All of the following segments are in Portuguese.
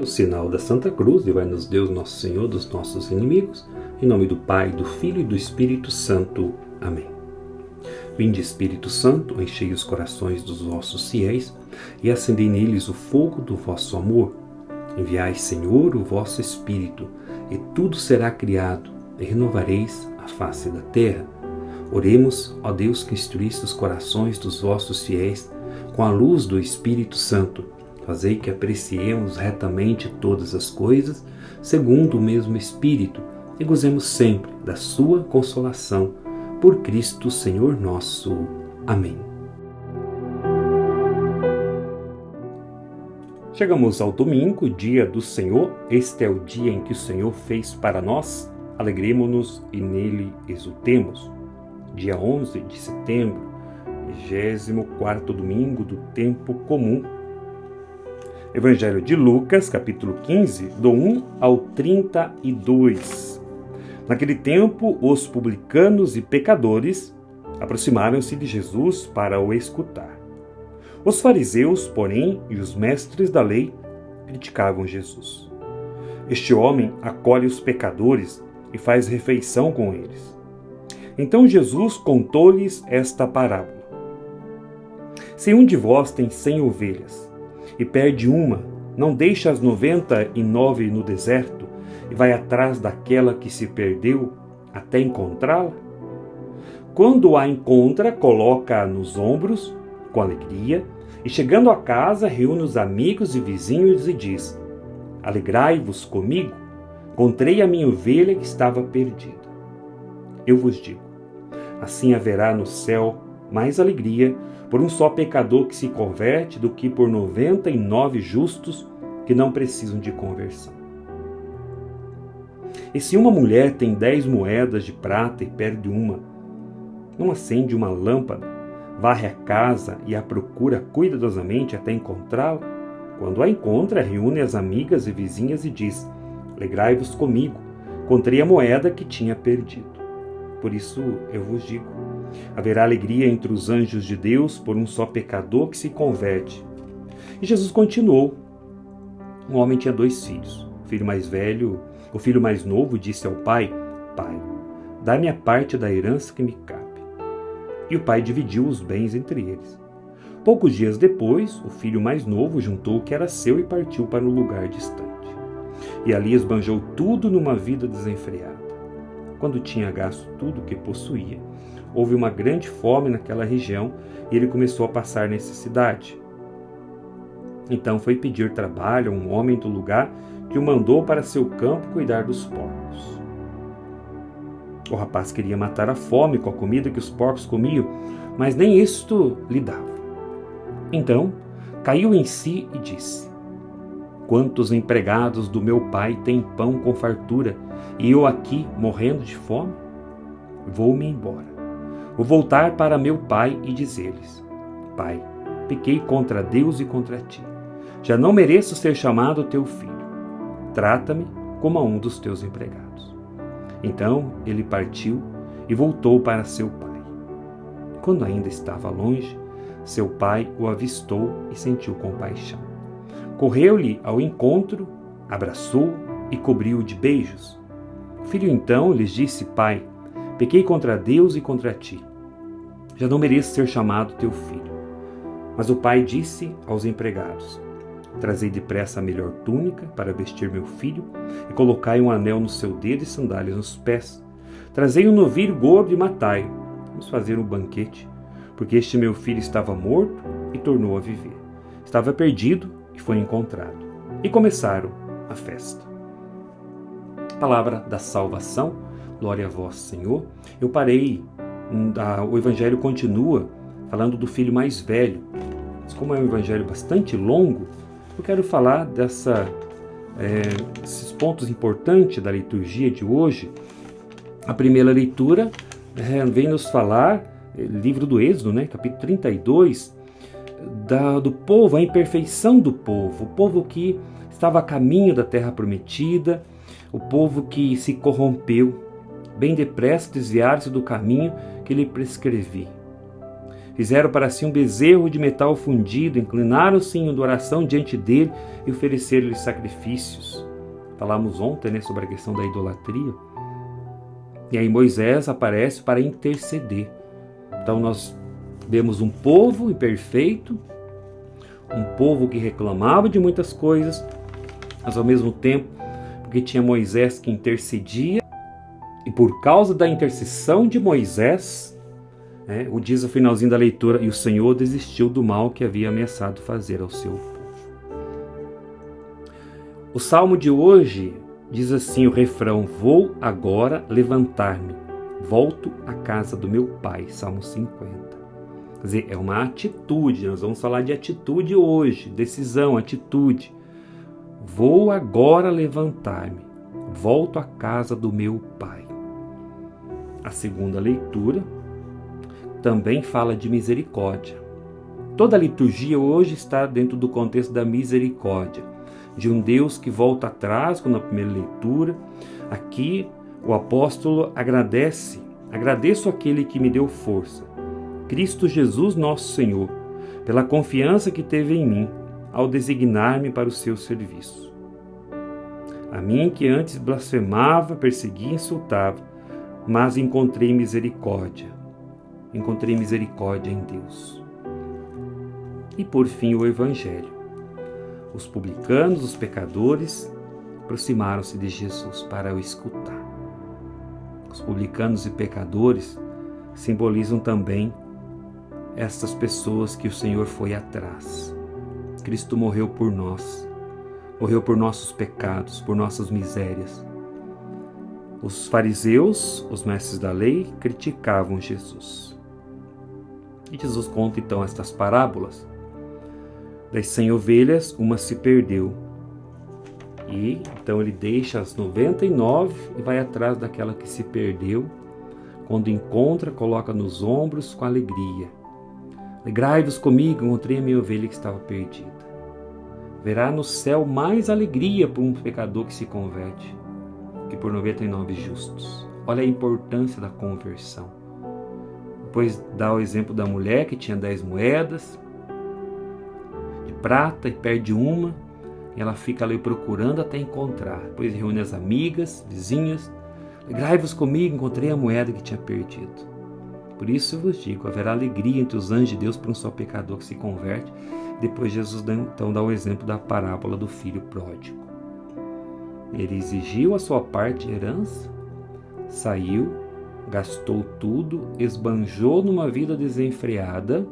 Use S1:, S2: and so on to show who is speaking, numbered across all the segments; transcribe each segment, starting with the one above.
S1: No sinal da Santa Cruz, livrai-nos Deus, nosso Senhor, dos nossos inimigos. Em nome do Pai, do Filho e do Espírito Santo. Amém. Vinde, Espírito Santo, enchei os corações dos vossos fiéis e acendei neles o fogo do vosso amor. Enviai, Senhor, o vosso Espírito, e tudo será criado, e renovareis a face da terra. Oremos, ó Deus, que instruísse os corações dos vossos fiéis com a luz do Espírito Santo. Fazei que apreciemos retamente todas as coisas, segundo o mesmo Espírito, e gozemos sempre da sua consolação. Por Cristo, Senhor nosso. Amém. Chegamos ao domingo, dia do Senhor. Este é o dia em que o Senhor fez para nós. Alegremo-nos e nele exultemos. Dia 11 de setembro, 24º domingo do tempo comum. Evangelho de Lucas, capítulo 15, do 1 ao 32. Naquele tempo, os publicanos e pecadores aproximaram-se de Jesus para o escutar. Os fariseus, porém, e os mestres da lei criticavam Jesus. Este homem acolhe os pecadores e faz refeição com eles. Então Jesus contou-lhes esta parábola. Se um de vós tem 100 ovelhas e perde uma, não deixa as 99 no deserto e vai atrás daquela que se perdeu até encontrá-la? Quando a encontra, coloca-a nos ombros com alegria e, chegando a casa, reúne os amigos e vizinhos e diz: Alegrai-vos comigo, encontrei a minha ovelha que estava perdida. Eu vos digo, assim haverá no céu mais alegria por um só pecador que se converte do que por 99 justos que não precisam de conversão. E se uma mulher tem 10 moedas de prata e perde uma, não acende uma lâmpada, varre a casa e a procura cuidadosamente até encontrá-la? Quando a encontra, reúne as amigas e vizinhas e diz: Alegrai-vos comigo, encontrei a moeda que tinha perdido. Por isso eu vos digo, haverá alegria entre os anjos de Deus por um só pecador que se converte. E Jesus continuou. Um homem tinha 2 filhos. O filho mais novo disse ao pai: Pai, dá-me a parte da herança que me cabe. E o pai dividiu os bens entre eles. Poucos dias depois, o filho mais novo juntou o que era seu e partiu para um lugar distante. E ali esbanjou tudo numa vida desenfreada. Quando tinha gasto tudo o que possuía, houve uma grande fome naquela região e ele começou a passar necessidade. Então foi pedir trabalho a um homem do lugar que o mandou para seu campo cuidar dos porcos. O rapaz queria matar a fome com a comida que os porcos comiam, mas nem isto lhe dava. Então caiu em si e disse: Quantos empregados do meu pai têm pão com fartura, e eu aqui morrendo de fome? Vou-me embora. Vou voltar para meu pai e dizer-lhes: Pai, pequei contra Deus e contra ti. Já não mereço ser chamado teu filho. Trata-me como a um dos teus empregados. Então ele partiu e voltou para seu pai. Quando ainda estava longe, seu pai o avistou e sentiu compaixão. Correu-lhe ao encontro, abraçou e cobriu-o de beijos. O filho então lhes disse: Pai, pequei contra Deus e contra ti. Já não mereço ser chamado teu filho. Mas o pai disse aos empregados: Trazei depressa a melhor túnica para vestir meu filho e colocai um anel no seu dedo e sandálias nos pés. Trazei um novilho gordo e matai-o. Vamos fazer um banquete, porque este meu filho estava morto e tornou a viver. Estava perdido e foi encontrado. E começaram a festa. Palavra da salvação. Glória a vós, Senhor. Eu parei, o evangelho continua falando do filho mais velho. Mas como é um evangelho bastante longo, eu quero falar desses pontos importantes da liturgia de hoje. A primeira leitura vem nos falar, livro do Êxodo, capítulo 32, do povo, a imperfeição do povo, o povo que estava a caminho da terra prometida, o povo que se corrompeu, bem depressa desviaram-se do caminho que lhe prescrevi. Fizeram para si um bezerro de metal fundido, inclinaram-se em adoração diante dele e ofereceram-lhe sacrifícios. Falamos ontem, sobre a questão da idolatria. E aí Moisés aparece para interceder. Então nós vemos um povo imperfeito, um povo que reclamava de muitas coisas, mas ao mesmo tempo, porque tinha Moisés que intercedia, e por causa da intercessão de Moisés, o diz o finalzinho da leitura, e o Senhor desistiu do mal que havia ameaçado fazer ao seu povo. O salmo de hoje diz assim, o refrão: vou agora levantar-me, volto à casa do meu pai, Salmo 50. Quer dizer, é uma atitude, nós vamos falar de atitude hoje, decisão, atitude. Vou agora levantar-me, volto à casa do meu pai. A segunda leitura também fala de misericórdia. Toda a liturgia hoje está dentro do contexto da misericórdia, de um Deus que volta atrás, como na primeira leitura. Aqui o apóstolo agradeço aquele que me deu força, Cristo Jesus nosso Senhor, pela confiança que teve em mim, ao designar-me para o seu serviço. A mim que antes blasfemava, perseguia e insultava, mas encontrei misericórdia em Deus. E por fim o Evangelho. Os publicanos, os pecadores, aproximaram-se de Jesus para o escutar. Os publicanos e pecadores simbolizam também estas pessoas que o Senhor foi atrás. Cristo morreu por nós, morreu por nossos pecados, por nossas misérias. Os fariseus, os mestres da lei, criticavam Jesus. E Jesus conta então estas parábolas. Das 100 ovelhas, uma se perdeu. E então ele deixa as 99 e vai atrás daquela que se perdeu. Quando encontra, coloca nos ombros com alegria. Alegrai-vos comigo, encontrei a minha ovelha que estava perdida. Verá no céu mais alegria por um pecador que se converte que por 99 justos. Olha a importância da conversão. Depois dá o exemplo da mulher que tinha 10 moedas de prata e perde uma, e ela fica ali procurando até encontrar. Depois reúne as amigas, vizinhas. Alegrai-vos comigo, encontrei a moeda que tinha perdido. Por isso eu vos digo, haverá alegria entre os anjos de Deus por um só pecador que se converte. Depois Jesus então dá o exemplo da parábola do filho pródigo. Ele exigiu a sua parte de herança, saiu, gastou tudo, esbanjou numa vida desenfreada.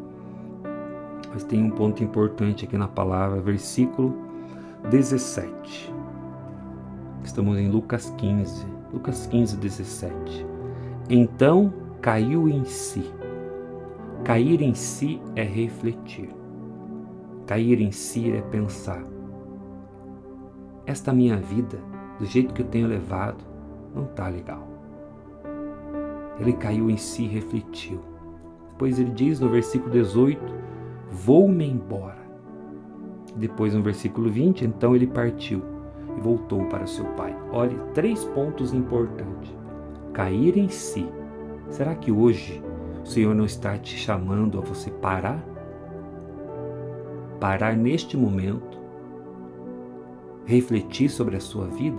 S1: Mas tem um ponto importante aqui na palavra, versículo 17. Estamos em Lucas 15, 17. Então caiu em si. Cair em si é refletir. Cair em si é pensar. Esta minha vida, do jeito que eu tenho levado, não está legal. Ele caiu em si e refletiu. Depois ele diz no versículo 18, vou-me embora. Depois no versículo 20, então ele partiu e voltou para seu pai. Olhe, 3 pontos importantes. Cair em si. Será que hoje o Senhor não está te chamando a você parar? Parar neste momento, refletir sobre a sua vida?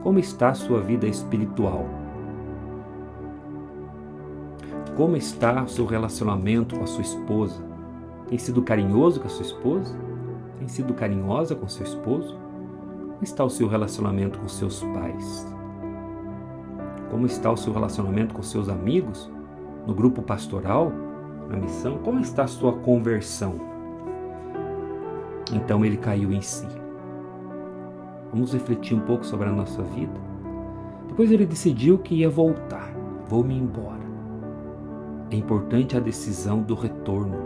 S1: Como está a sua vida espiritual? Como está o seu relacionamento com a sua esposa? Tem sido carinhoso com a sua esposa? Tem sido carinhosa com o seu esposo? Como está o seu relacionamento com seus pais? Como está o seu relacionamento com seus amigos? No grupo pastoral? Na missão? Como está a sua conversão? Então ele caiu em si. Vamos refletir um pouco sobre a nossa vida? Depois ele decidiu que ia voltar. Vou-me embora. É importante a decisão do retorno.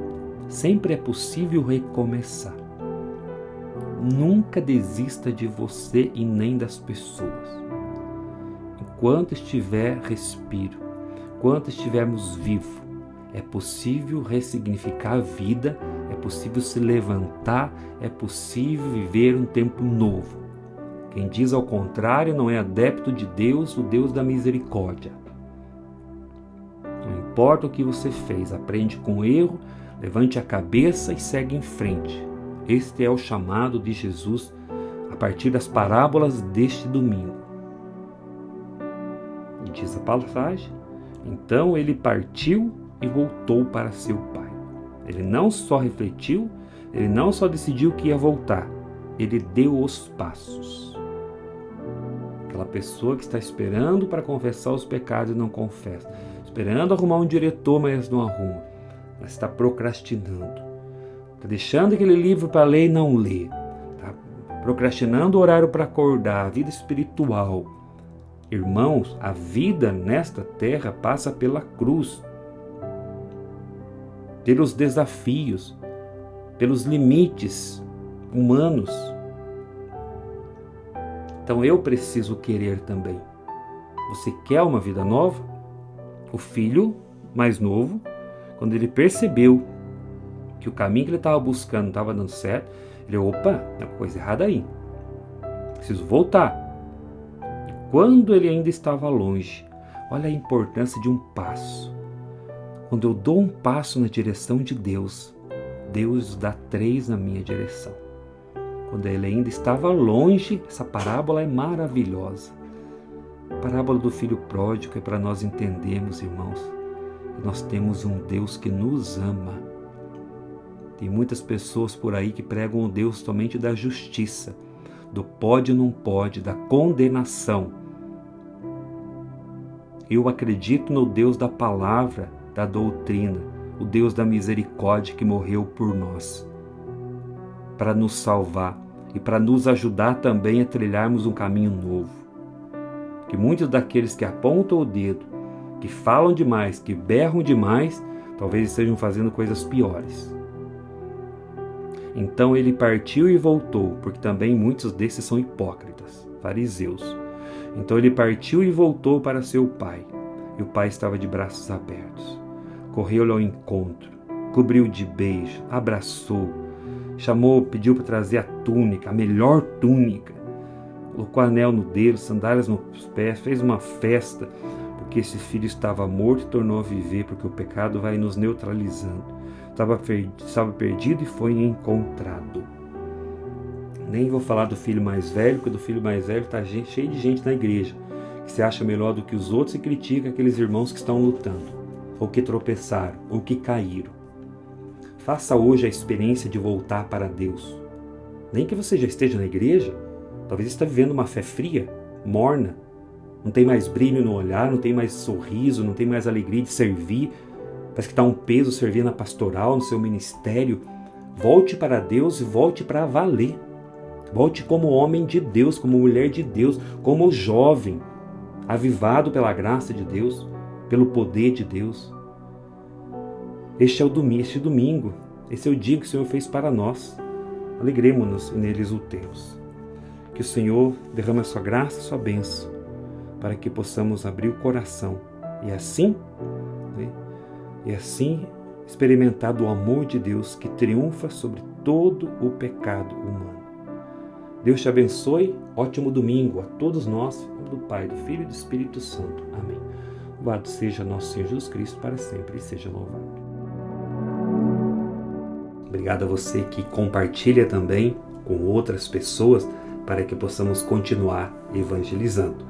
S1: Sempre é possível recomeçar. Nunca desista de você e nem das pessoas. Enquanto estiver respiro, enquanto estivermos vivos, é possível ressignificar a vida, é possível se levantar, é possível viver um tempo novo. Quem diz ao contrário não é adepto de Deus, o Deus da misericórdia. importa o que você fez, aprende com o erro, levante a cabeça e segue em frente. Este é o chamado de Jesus a partir das parábolas deste domingo. E diz a passagem: então ele partiu e voltou para seu pai. Ele não só refletiu, ele não só decidiu que ia voltar, ele deu os passos. Aquela pessoa que está esperando para confessar os pecados e não confessa, esperando arrumar um diretor, mas não arruma, mas está procrastinando, está deixando aquele livro para ler e não lê, está procrastinando o horário para acordar, a vida espiritual. Irmãos, a vida nesta terra passa pela cruz, pelos desafios, pelos limites humanos. Então eu preciso querer também. Você quer uma vida nova? O filho mais novo, quando ele percebeu que o caminho que ele estava buscando não estava dando certo, ele, opa, tem uma coisa errada aí. Preciso voltar. E quando ele ainda estava longe, olha a importância de um passo. Quando eu dou um passo na direção de Deus, Deus dá 3 na minha direção. Quando ele ainda estava longe, essa parábola é maravilhosa. A parábola do filho pródigo é para nós entendermos, irmãos, que nós temos um Deus que nos ama. Tem muitas pessoas por aí que pregam o Deus somente da justiça, do pode ou não pode, da condenação. Eu acredito no Deus da palavra, da doutrina, o Deus da misericórdia que morreu por nós, para nos salvar e para nos ajudar também a trilharmos um caminho novo. Que muitos daqueles que apontam o dedo, que falam demais, que berram demais, talvez estejam fazendo coisas piores. Então ele partiu e voltou, porque também muitos desses são hipócritas, fariseus. Então ele partiu e voltou para seu pai, e o pai estava de braços abertos. Correu-lhe ao encontro, cobriu de beijo, abraçou, chamou, pediu para trazer a túnica, a melhor túnica, colocou anel no dedo, sandálias nos pés, fez uma festa, porque esse filho estava morto e tornou a viver, porque o pecado vai nos neutralizando. Estava perdido e foi encontrado. Nem vou falar do filho mais velho, porque do filho mais velho está cheio de gente na igreja, que se acha melhor do que os outros e critica aqueles irmãos que estão lutando, ou que tropeçaram, ou que caíram. Faça hoje a experiência de voltar para Deus. Nem que você já esteja na igreja, talvez está vivendo uma fé fria, morna, não tem mais brilho no olhar, não tem mais sorriso, não tem mais alegria de servir, parece que está um peso servir na pastoral, no seu ministério. Volte para Deus e volte para valer. Volte como homem de Deus, como mulher de Deus, como jovem, avivado pela graça de Deus, pelo poder de Deus. Este domingo, esse é o dia que o Senhor fez para nós. Alegremos-nos e nele exultemos. Que o Senhor derrame a sua graça, a sua bênção, para que possamos abrir o coração e assim experimentar do amor de Deus que triunfa sobre todo o pecado humano. Deus te abençoe, ótimo domingo a todos nós, em nome do Pai, do Filho e do Espírito Santo. Amém. Louvado seja nosso Senhor Jesus Cristo para sempre e seja louvado. Obrigado a você que compartilha também com outras pessoas para que possamos continuar evangelizando.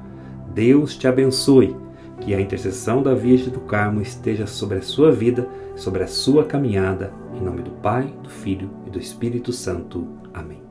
S1: Deus te abençoe, que a intercessão da Virgem do Carmo esteja sobre a sua vida, sobre a sua caminhada, em nome do Pai, do Filho e do Espírito Santo. Amém.